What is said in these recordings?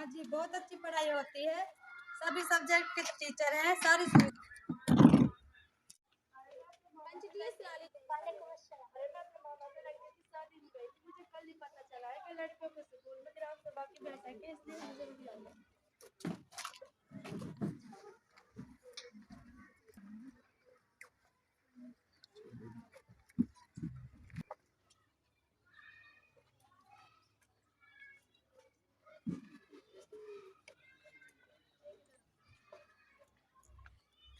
हाँ जी, बहुत अच्छी पढ़ाई होती है। सभी सब्जेक्ट के टीचर हैं, सारी मुझे कल ही पता चला है कि लड़कियों के स्कूल में ग्राम सभा की बैठक है, इसलिए हम जल्दी आ गए।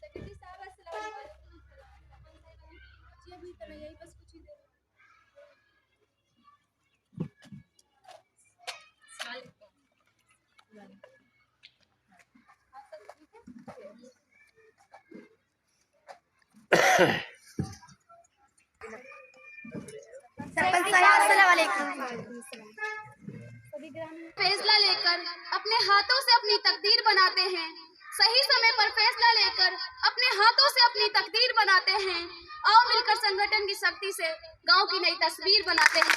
सेक्रेटरी साहब, अस्सलाम वालेकुम। जी अभी तो नहीं आई, बस कुछ ही देर में। आप सब ठीक है? फैसला लेकर अपने हाथों से अपनी तकदीर बनाते हैं। सही समय पर फैसला लेकर अपने हाथों से अपनी तकदीर बनाते हैं। आओ मिलकर संगठन की शक्ति से गांव की नई तस्वीर बनाते हैं।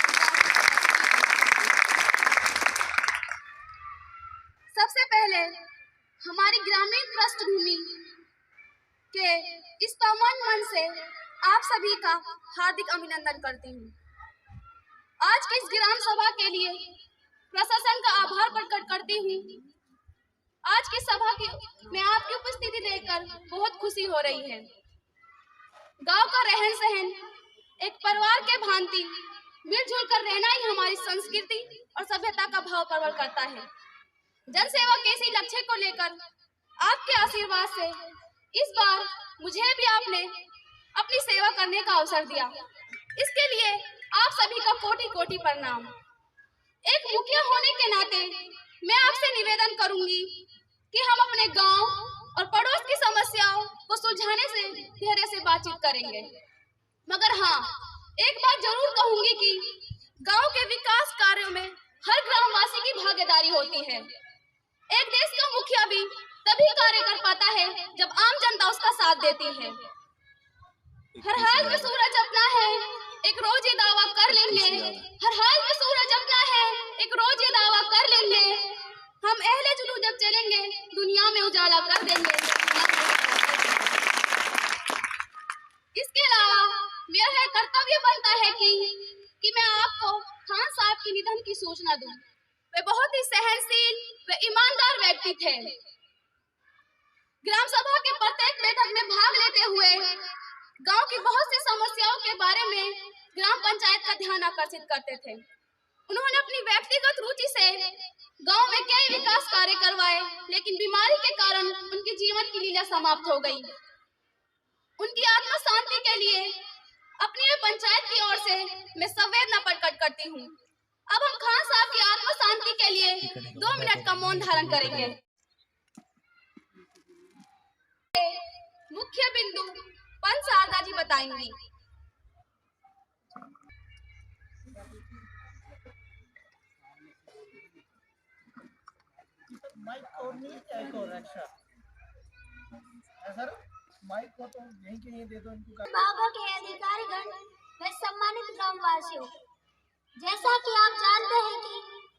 सबसे पहले हमारी ग्रामीण पृष्ठभूमि के इस तमन मन से आप सभी का हार्दिक अभिनंदन करती हूँ। आज की इस ग्राम सभा के लिए प्रशासन का आभार प्रकट करती हूँ। आज की सभा की में आपकी उपस्थिति देखकर बहुत खुशी हो रही है। गांव का रहन सहन एक परिवार के भांति मिलजुल कर रहना ही हमारी संस्कृति और सभ्यता का भाव प्रबल करता है। जनसेवा के इसी लक्ष्य को लेकर आपके आशीर्वाद से इस बार मुझे भी आपने अपनी सेवा करने का अवसर दिया। इसके लिए आप सभी का कोटि कोटि प्रणाम। एक मुखिया होने के नाते मैं आपसे निवेदन करूंगी कि हम अपने गांव और पड़ोस की समस्याओं को सुलझाने से धैर्य से बातचीत करेंगे। मगर हाँ, एक बात जरूर कहूंगी कि गांव के विकास कार्यों में हर ग्रामवासी की भागीदारी होती है। एक देश का मुखिया भी तभी कार्य कर पाता है जब आम जनता उसका साथ देती है। हर हाल में सूरज अपना है, एक रोज ये दावा कर लेंगे। हर हाल में सूरज अपना है, एक रोज ये दावा कर लेंगे। हम अहले जुलूस जब चलेंगे, दुनिया में उजाला कर देंगे। इसके अलावा मेरा कर्तव्य बनता है कि मैं आपको खान साहब के निधन की सूचना दूं। वे बहुत ही सहनशील व ईमानदार व्यक्ति थे। ग्राम सभा के प्रत्येक बैठक में भाग लेते हुए गांव की बहुत सी समस्याओं के बारे में ग्राम पंचायत का ध्यान आकर्षित करते थे। उन्होंने अपनी व्यक्तिगत रुचि से गांव में कई विकास कार्य करवाए, लेकिन बीमारी के कारण उनके जीवन की लीला समाप्त हो गई। उनकी आत्मा शांति के लिए अपनी पंचायत की ओर से मैं संवेदना प्रकट करती हूँ। अब हम खान साहब की आत्मा शांति के लिए 2 मिनट का मौन धारण करेंगे। मुख्य बिंदु पंच शारदा जी बताएंगी। माइक और नहीं एक और एक्स्ट्रा सर, माइक को तो यहीं के यहीं दे दो इनको। विभागों के अधिकारीगण व सम्मानित ग्रामवासियों, जैसा कि आप जानते हैं कि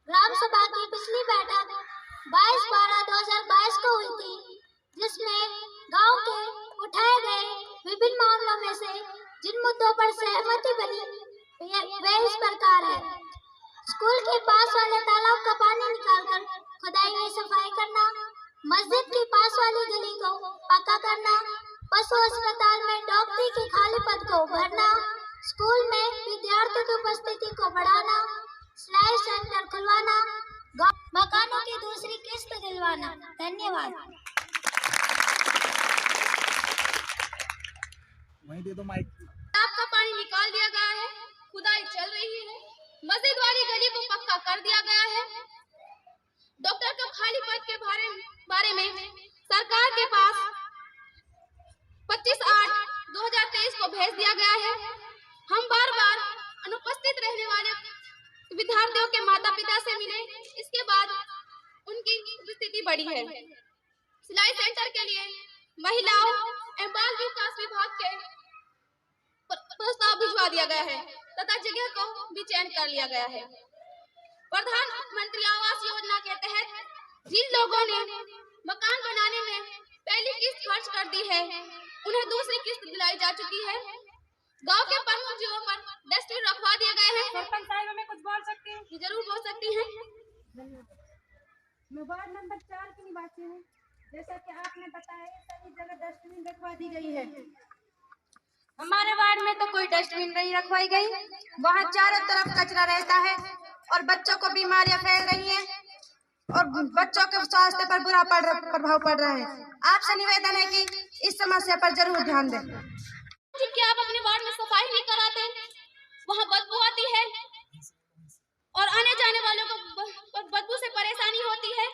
ग्राम सभा की पिछली बैठक 22/12/2022 को हुई थी, जिसमें गांव के उठाए गए विभिन्न मामलों में से जिन मुद्दों पर सहमति बनी वे इस प्रकार है। स्कूल के पास वाले तालाब का पानी निकालकर खुदाई में सफाई करना, मस्जिद के पास वाली गली को पक्का करना, पशु अस्पताल में डॉक्टरी के खाली पद को भरना, स्कूल में विद्यार्थियों की उपस्थिति को बढ़ाना, सिलाई सेंटर खुलवाना, मकानों की दूसरी किस्त दिलवाना। धन्यवाद। वहीं दे दो माइक। तालाब का पानी निकाल दिया गया है, खुदाई चल रही है, मस्जिद वाली गली को पक्का कर दिया गया है, डॉक्टर के खाली पद के बारे में सरकार के पास 25/8/2023 को भेज दिया गया है। हम बार बार अनुपस्थित रहने वाले विद्यार्थियों के माता पिता से मिले, इसके बाद उनकी उपस्थिति बढ़ी है। सिलाई सेंटर के लिए महिलाओं एवं बाल विकास विभाग के प्रस्ताव भिजवा दिया गया है तथा जगह को भी चयन कर लिया गया है। प्रधानमंत्री आवास योजना के तहत जिन लोगों ने मकान बनाने में पहली किस्त खर्च कर दी है, उन्हें दूसरी किस्त दिलाई जा चुकी है। गांव के प्रमुख जगहों पर डस्टबिन रखवा दिए गए हैं। सरपंच साहिबा मैं कुछ बोल सकती हूँ? जी जरूर बोल सकती हैं। मैं वार्ड नंबर 4 की निवासी हूँ। जैसा कि आपने बताया सभी जगह डस्टबिन रखवा दी गई है। हमारे वार्ड में तो कोई डस्टबिन नहीं रखवाई गई। वहाँ चारों तरफ कचरा रहता है और बच्चों को बीमारियां फैल रही हैं और बच्चों के स्वास्थ्य पर बुरा प्रभाव पड़ रहा है। आपसे निवेदन है कि इस समस्या पर जरूर ध्यान दें। क्या आप अपने वार्ड में सफाई नहीं कराते? वहाँ बदबू आती है और आने जाने वालों को बदबू से परेशानी होती है,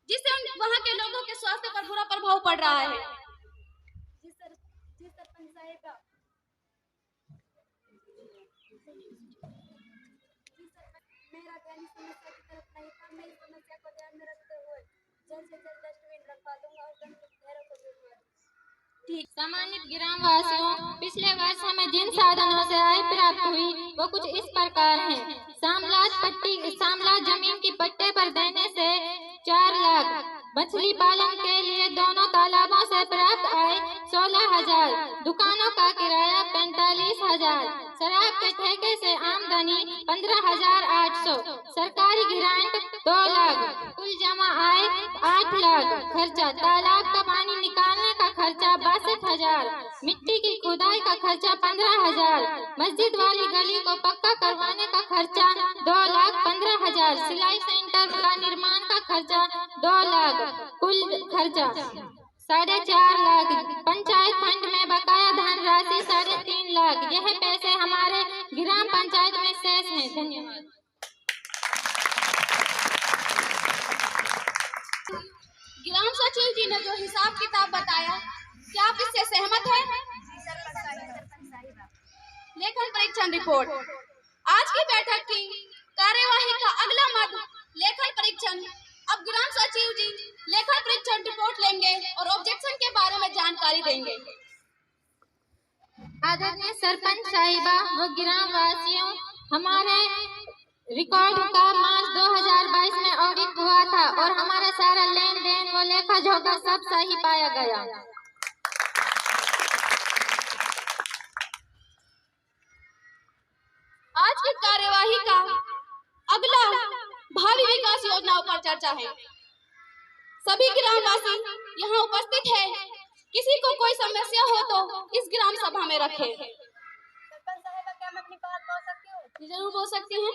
जिससे वहाँ के लोगों के स्वास्थ्य पर बुरा प्रभाव पड़ रहा है। जी सरपंच साहिबा, मेरा ध्यान इस समस्या की तरफ नहीं था। मैं इस समस्या को ध्यान में रखते हुए जल्द से जल्द डस्टबिन रखवा दूंगा और गंदगी को दूर कर दूंगा। सम्मानित ग्रामवासियों, पिछले वर्ष हमें जिन साधनों से आय प्राप्त हुई वो कुछ इस प्रकार हैं। सामलाज जमीन की पट्टे पर देने से 4 लाख, मछली पालन के लिए दोनों तालाबों से प्राप्त आय 16,000, दुकानों का किराया 45,000, शराब के ठेके से आमदनी 15,800, सरकारी ग्रांट 2 लाख, कुल जमा आय 8 लाख, खर्चा तालाब का पानी निकालने का खर्चा 62,000, मिट्टी की खुदाई का खर्चा 15,000, मस्जिद वाली गली को पक्का करवाने का खर्चा 2,15,000, सिलाई सेंटर का निर्माण का खर्चा 2 लाख, कुल खर्चा 4.5 लाख, पंचायत फंड में बकाया धन राशि 3.5 लाख। यह पैसे हमारे ग्राम पंचायत में शेष हैं। धन्यवाद। ग्राम सचिव जी ने जो हिसाब किताब बताया, क्या आप इससे सहमत हैं? लेखन परीक्षण रिपोर्ट। आज की बैठक की कार्यवाही का अगला मद लेखन परीक्षण। अब ग्राम सचिव जी लेखन परीक्षण रिपोर्ट लेंगे और ऑब्जेक्शन के बारे में जानकारी देंगे। आदरणीय सरपंच साहिबा व ग्राम वासियों, हमारे रिकॉर्ड का मार्च 2022 में ऑडिट हुआ था और हमारा सारा लेन देन व लेखा जोखा सब सही पाया गया। आज की कार्यवाही का अगला भावी विकास योजनाओं पर चर्चा है। सभी ग्रामवासी यहाँ उपस्थित है। किसी को कोई समस्या हो तो इस ग्राम सभा में रखे। सरपंच साहिबा, क्या मैं अपनी बात बोल सकती हूँ? जरूर बोल सकती हैं।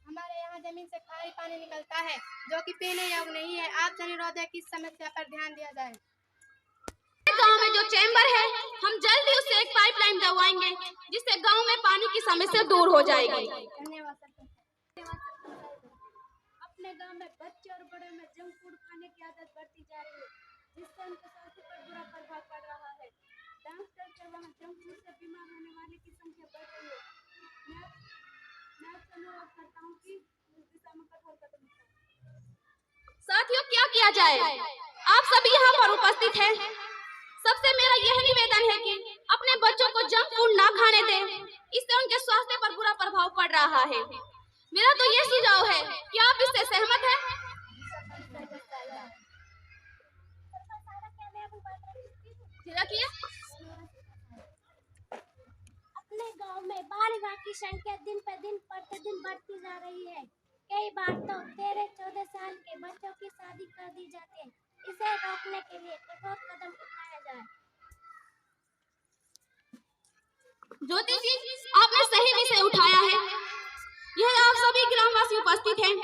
हमारे यहाँ जमीन से खारी पानी निकलता है जो कि पीने योग्य नहीं है। आपसे अनुरोध है कि इस समस्या पर ध्यान दिया जाए। गांव में जो चैम्बर है, हम जल्दी उससे एक पाइपलाइन दबाएंगे जिससे गांव में पानी की समस्या दूर हो जाएगी। धन्यवाद सरपंच साहिबा। अपने गांव में बच्चे और बड़े में जंक फूड खाने की आदत बढ़ती जा रही है, जिससे उनके स्वास्थ्य पर बुरा प्रभाव पड़ रहा है। डांस करके वहाँ जंक फूड से बीमार होने वाले की संख्या बढ़ रही है। मैं आपसे अनुरोध करता हूँ कि इस दिशा में कठोर कदम उठाएं। साथियों, क्या किया जाए? आप सभी यहाँ पर उपस्थित हैं। सबसे मेरा यह निवेदन है कि अपने बच्चों को जंक फूड ना खाने दें, इससे उनके स्वास्थ्य पर बुरा प्रभाव पड़ रहा है। मेरा तो ये सुझाव है कि आप इससे सहमत हैं? रखिए। अपने गांव में बाल विवाह की संख्या दिन पर दिन प्रतिदिन बढ़ती जा रही है। कई बार तो 13-14 साल के बच्चों की शादी कर दी जाती है। इसे रोकने के लिए कठोर कदम उठाया जाए। ज्योति जी, आपने सही विषय उठाया है। यह आप सभी ग्रामवासी उपस्थित हैं।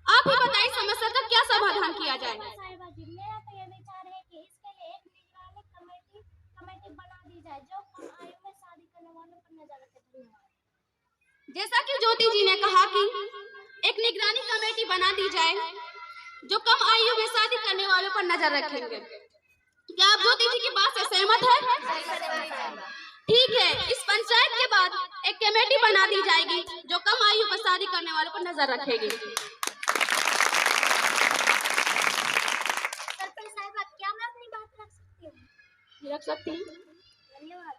आप ही बताइए समस्या का क्या समाधान किया जाए? साहिबा जी, मेरा तो ये विचार है कि इसके लिए एक निगरानी कमेटी बना दी जाए जो कम आयु में शादी करने वालों पर नजर रखे। धन्यवाद। जैसा कि ज्योति जी ने कहा कि एक निगरानी कमेटी बना दी जाए जो कम आयु में शादी करने वालों पर नजर रखेंगे। क्या आप ज्योति जी की बात से सहमत हैं? ठीक है, इस पंचायत के बाद एक कमेटी बना दी जाएगी जो कम आयु में शादी करने वालों पर नजर रखेगी। सरपंच साहिबा, क्या मैं अपनी बात रख सकती हूँ? रख सकती हैं। धन्यवाद।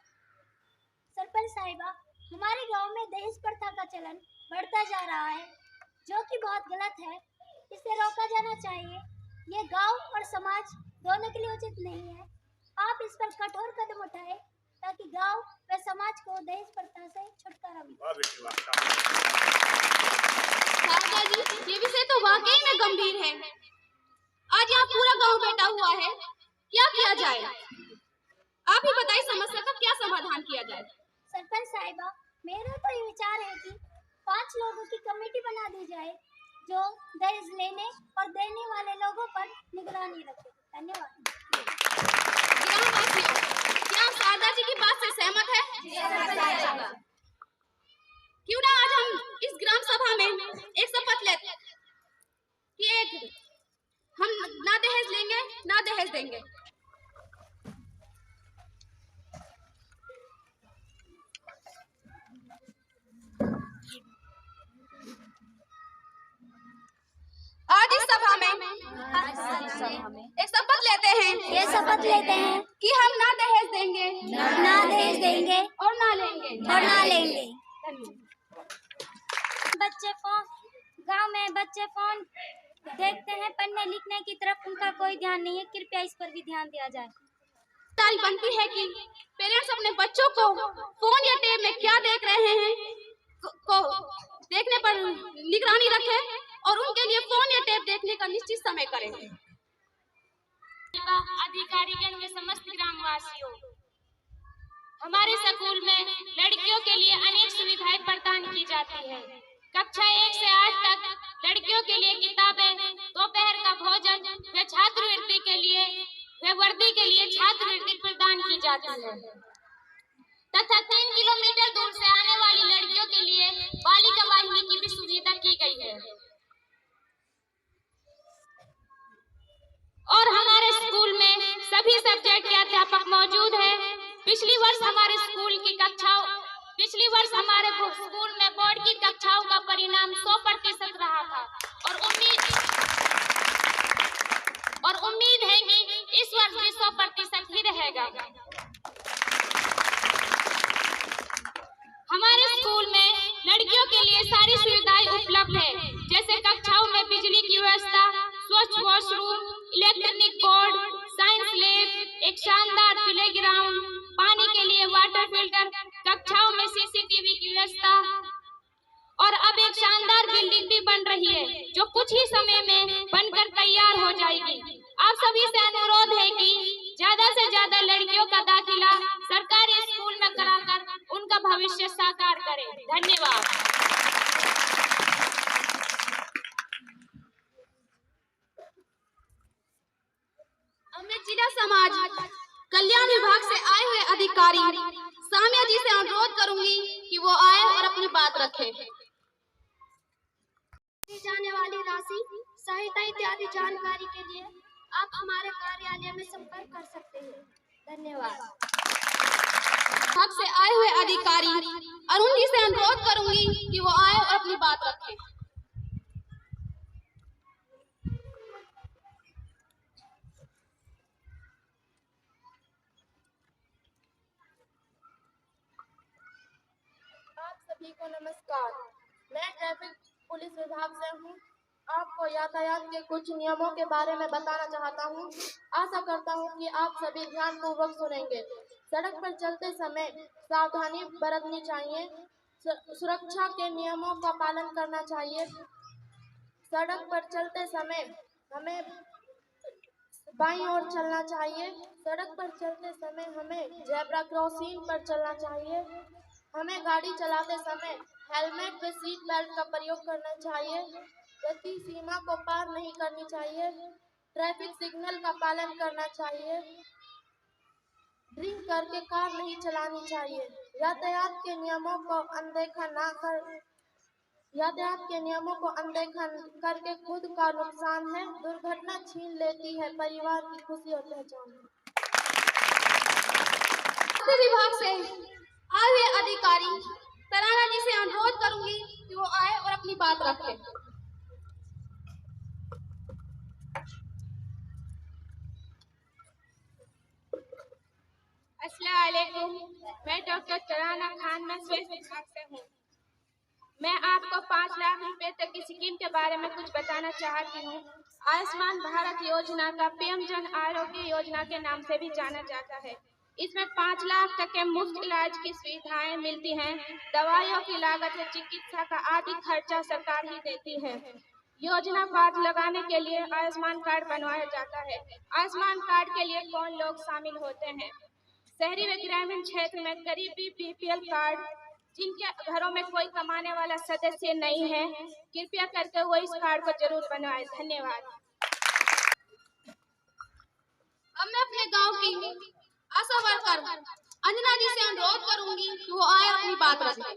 सरपंच साहिबा, हमारे गांव में दहेज प्रथा का चलन बढ़ता जा रहा है जो कि बहुत गलत है। इसे रोका जाना चाहिए। ये गांव और समाज दोनों के लिए उचित नहीं है। आप इस पर कठोर कदम उठाएं ताकि गांव व समाज को दहेज प्रथा से छुटकारा मिले। शारदा जी, ये विषय तो वाकई में गंभीर है। आज यहाँ पूरा गांव बैठा हुआ है, क्या किया जाए? आप ही बताइए, समस्या का क्या समाधान किया जाए? सरपंच साहिबा, मेरा तो ये विचार है कि 5 लोगों की कमेटी बना दी जाए जो दहेज लेने और देने वाले लोगों पर निगरानी रखे। धन्यवाद। ग्रामवासियों, क्या आप शारदा जी की बात से सहमत है? क्यों ना आज हम इस ग्राम सभा में एक शपथ लेते कि हम ना दहेज लेंगे, ना दहेज देंगे। आज इस सभा में एक शपथ लेते हैं। ये शपथ लेते हैं कि हम ना दहेज देंगे, ना दहेज देंगे और ना लेंगे। बच्चे फोन, गांव में बच्चे फोन देखते हैं, पढ़ने लिखने की तरफ उनका कोई ध्यान नहीं है। कृपया इस पर भी ध्यान दिया जाए। तारी बनती है कि पेरेंट्स अपने बच्चों को फोन या टेब में क्या देख रहे हैं को देखने पर निगरानी रखें और उनके लिए फोन या टेब देखने का निश्चित समय करें। अधिकारीगण व समस्त ग्रामवासियों, हमारे स्कूल में लड़कियों के लिए अनेक सुविधाएं प्रदान की जाती है। कक्षा 1 से 8 तक लड़कियों के लिए किताबें, दोपहर का भोजन व छात्रवृत्ति के लिए वर्दी के लिए छात्रवृत्ति प्रदान की जाती है तथा 3 किलोमीटर दूर से आने वाली लड़कियों के लिए बालिका वाहिनी की भी सुविधा की गई है। और हमारे स्कूल में सभी सब्जेक्ट के अध्यापक मौजूद हैं। पिछली वर्ष हमारे स्कूल में बोर्ड की कक्षाओं का परिणाम 100% रहा था और उम्मीद है कि इस वर्ष भी 100% ही रहेगा। हमारे स्कूल में लड़कियों के लिए सारी सुविधाएं उपलब्ध है, जैसे कक्षाओं में बिजली की व्यवस्था, स्वच्छ washroom, electronic board, science lab, एक शानदार प्ले ग्राउंड, पानी के लिए वाटर फिल्टर, कक्षाओं में सीसीटीवी की व्यवस्था और अब एक शानदार बिल्डिंग भी बन रही है जो कुछ ही समय में बनकर तैयार हो जाएगी। आप सभी से अनुरोध है कि ज्यादा से ज्यादा लड़कियों का दाखिला सरकारी स्कूल में कराकर उनका भविष्य साकार करें। धन्यवाद। मैं जिला समाज कल्याण विभाग से आए हुए अधिकारी सामिया जी से अनुरोध करूंगी कि वो आए और अपनी बात रखें। जाने वाली राशि, सहायता इत्यादि जानकारी के लिए आप हमारे कार्यालय में संपर्क कर सकते हैं। धन्यवाद। विभाग से आए हुए अधिकारी अरुण जी से अनुरोध करूंगी कि वो आए और अपनी बात रखें। आप सभी को नमस्कार। मैं ट्रैफिक पुलिस विभाग से हूँ। आपको यातायात के कुछ नियमों के बारे में बताना चाहता हूँ। आशा करता हूँ कि आप सभी ध्यानपूर्वक सुनेंगे। सड़क पर चलते समय सावधानी बरतनी चाहिए। सुरक्षा के नियमों का पालन करना चाहिए। सड़क पर चलते समय हमें बाईं ओर चलना चाहिए। सड़क पर चलते समय हमें जेब्रा क्रॉसिंग पर चलना चाहिए। हमें गाड़ी चलाते समय हेलमेट व सीट बेल्ट का प्रयोग करना चाहिए। गति सीमा को पार नहीं करनी चाहिए। ट्रैफिक सिग्नल का पालन करना चाहिए। ड्रिंक करके कार नहीं चलानी चाहिए। यातायात के नियमों को अनदेखा करके खुद का नुकसान है। दुर्घटना छीन लेती है परिवार की खुशी और पहचान। विभाग से आए हुए अधिकारी तराना जी से अनुरोध करूंगी कि वो आए और अपनी बात रखें। अस्सलाम वालेकुम। मैं डॉक्टर तराना खान, मैं स्वास्थ्य विभाग से हूँ। मैं आपको 5 लाख रुपए तक की स्कीम के बारे में कुछ बताना चाहती हूँ। आयुष्मान भारत योजना का पीएम जन आरोग्य योजना के नाम से भी जाना जाता है। इसमें 5 लाख तक के मुफ्त इलाज की सुविधाएं मिलती हैं। दवाइयों की लागत व चिकित्सा का आदि खर्चा सरकार ही देती है। योजना कार्ड लगाने के लिए आयुष्मान कार्ड बनवाया जाता है। आयुष्मान कार्ड के लिए कौन लोग शामिल होते हैं? शहरी व ग्रामीण क्षेत्र में गरीबी बीपीएल कार्ड, जिनके घरों में कोई कमाने वाला सदस्य नहीं है, कृपया करके वो इस कार्ड को जरूर बनवाएं। धन्यवाद। अब मैं अपने गांव की आशा वर्कर अंजना जी से अनुरोध करूंगी कि वो आए अपनी बात रखें।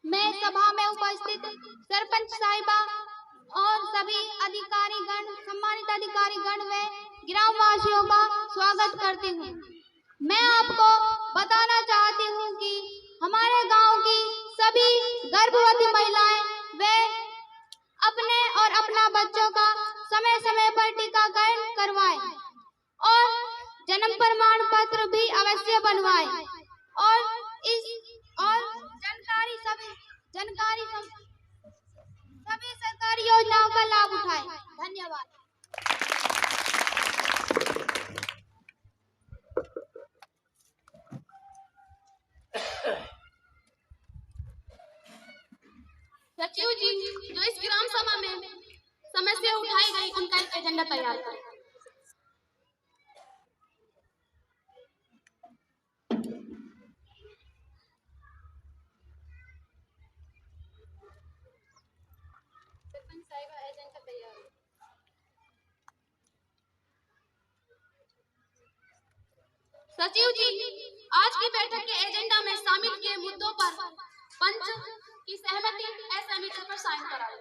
मैं सभा में उपस्थित सरपंच साहिबा और सभी अधिकारीगण, सम्मानित अधिकारीगण व ग्रामवासियों का स्वागत करती हूँ। मैं आपको बताना चाहती हूँ कि हमारे गांव की सभी गर्भवती महिलाएं वे अपने और अपना बच्चों का समय समय पर टीकाकरण करवाएं और जन्म प्रमाण पत्र भी अवश्य बनवाएं और सभी सरकारी योजनाओं का लाभ उठाएं। धन्यवाद। सचिव जी, जो इस ग्राम सभा में समस्या उठाई गई उनका एक एजेंडा तैयार करें। सरपंच साहिबा, एजेंडा तैयार है। सचिव जी, आज की बैठक के एजेंडा में शामिल किए मुद्दों पर पंच की सहमति असहमति पर साइन कराएं।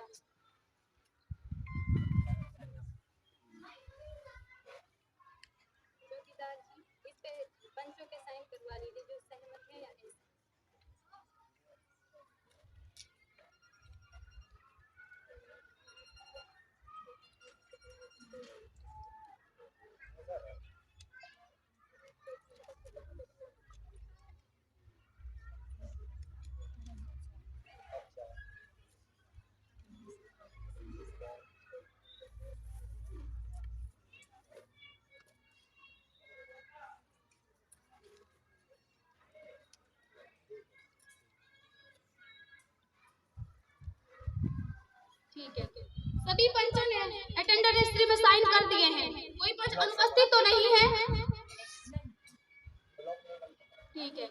चौकीदार जी, इस पे पंचों के साइन करवा लीजिए जो सहमत है या नहीं। ठीक है, सभी पंचों ने अटेंडेंस रजिस्ट्री में साइन कर दिए हैं। कोई पंच अनुपस्थित तो नहीं है? ठीक है।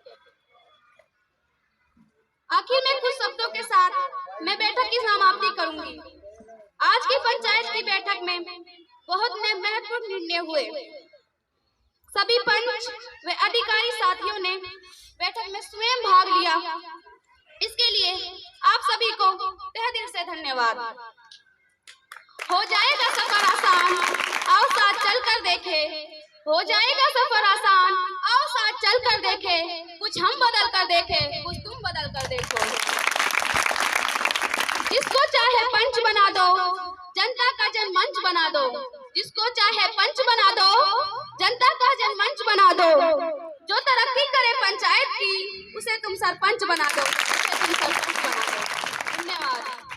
आखिर में कुछ शब्दों के साथ मैं बैठक की समाप्ति करूंगी। आज की पंचायत की बैठक में बहुत महत्वपूर्ण निर्णय हुए। सभी पंच व अधिकारी साथियों ने बैठक में स्वयं भाग लिया। इसके लिए आप सभी को तहे दिल से धन्यवाद। हो जाएगा सफर आसान, आओ साथ चल कर देखे। हो जाएगा सफर आसान, आओ साथ चल कर देखे। कुछ हम बदल कर देखे, कुछ तुम बदल कर देखो। जिसको चाहे पंच बना दो, जनता का जनमंच बना दो। जिसको चाहे पंच बना दो, जनता का जनमंच बना दो। जो तरक्की करे पंचायत की, उसे तुम सरपंच बना दो। धन्यवाद।